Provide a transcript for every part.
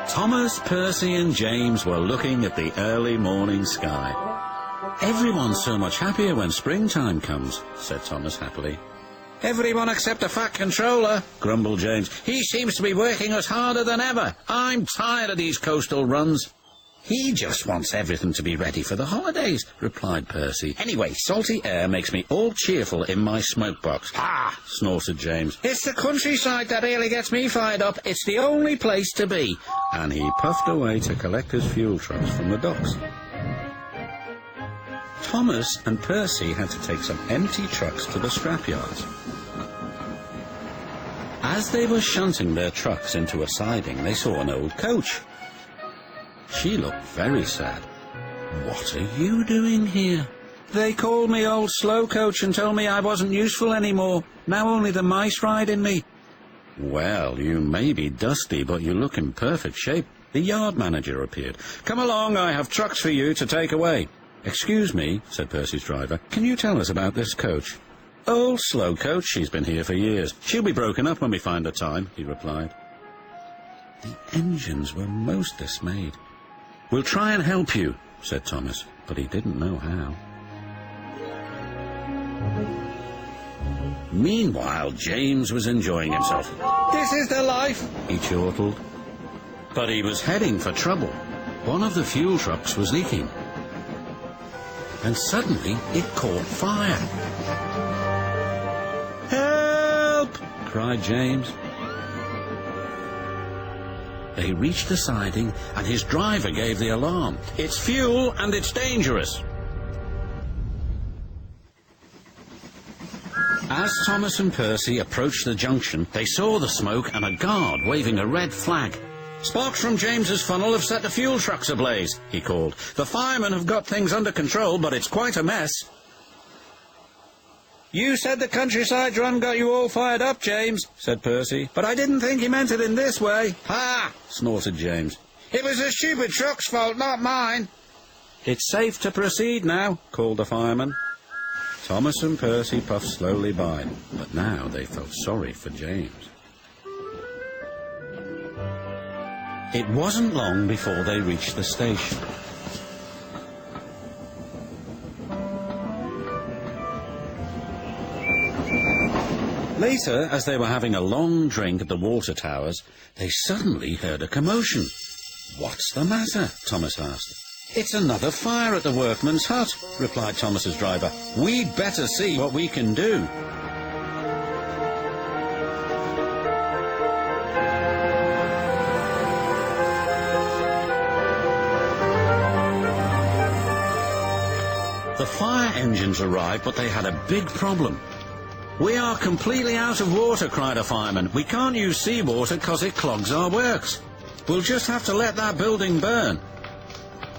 Thomas, Percy and James were looking at the early morning sky. "Everyone's so much happier when springtime comes," said Thomas happily. "Everyone except the Fat Controller," grumbled James. "He seems to be working us harder than ever. I'm tired of these coastal runs." "He just wants everything to be ready for the holidays," replied Percy. "Anyway, salty air makes me all cheerful in my smoke box." "Ha!" snorted James. "It's the countryside that really gets me fired up. It's the only place to be." And he puffed away to collect his fuel trucks from the docks. Thomas and Percy had to take some empty trucks to the scrapyards. As they were shunting their trucks into a siding, they saw an old coach. She looked very sad. "What are you doing here?" "They called me old slow coach and told me I wasn't useful anymore. Now only the mice ride in me." "Well, you may be dusty, but you look in perfect shape." The yard manager appeared. "Come along, I have trucks for you to take away." "Excuse me," said Percy's driver. "Can you tell us about this coach?" "Old slow coach, she's been here for years. She'll be broken up when we find her time," he replied. The engines were most dismayed. "We'll try and help you," said Thomas, but he didn't know how. Meanwhile, James was enjoying himself. "This is the life," he chortled. But he was heading for trouble. One of the fuel trucks was leaking. And suddenly it caught fire. "Help!" cried James. They reached the siding, and his driver gave the alarm. "It's fuel, and it's dangerous." As Thomas and Percy approached the junction, they saw the smoke and a guard waving a red flag. "Sparks from James's funnel have set the fuel trucks ablaze," he called. "The firemen have got things under control, but it's quite a mess." "You said the countryside run got you all fired up, James," said Percy. "But I didn't think he meant it in this way." "Ha!" snorted James. "It was the stupid truck's fault, not mine." "It's safe to proceed now," called the fireman. Thomas and Percy puffed slowly by, but now they felt sorry for James. It wasn't long before they reached the station. Later, as they were having a long drink at the water towers, they suddenly heard a commotion. "What's the matter?" Thomas asked. "It's another fire at the workman's hut," replied Thomas's driver. "We'd better see what we can do." The fire engines arrived, but they had a big problem. "We are completely out of water," cried a fireman. "We can't use seawater because it clogs our works. We'll just have to let that building burn."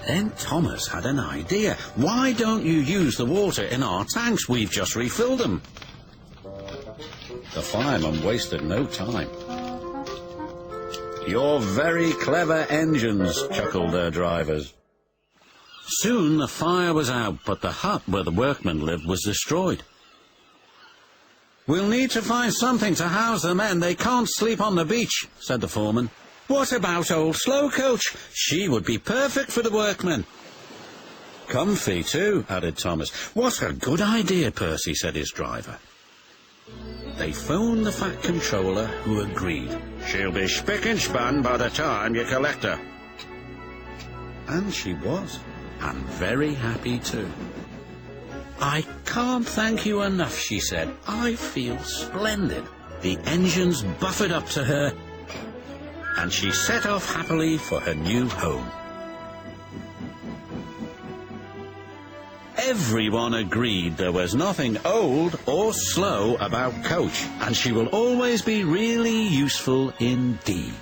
Then Thomas had an idea. "Why don't you use the water in our tanks? We've just refilled them." The fireman wasted no time. "You're very clever engines," chuckled their drivers. Soon the fire was out, but the hut where the workmen lived was destroyed. "We'll need to find something to house the men. They can't sleep on the beach," said the foreman. "What about old slow coach? She would be perfect for the workmen." "Comfy too," added Thomas. "What a good idea, Percy," said his driver. They phoned the Fat Controller, who agreed. "She'll be spick and span by the time you collect her." And she was, and very happy too. "I can't thank you enough," she said. "I feel splendid." The engines buffered up to her, and she set off happily for her new home. Everyone agreed there was nothing old or slow about Coach, and she will always be really useful indeed.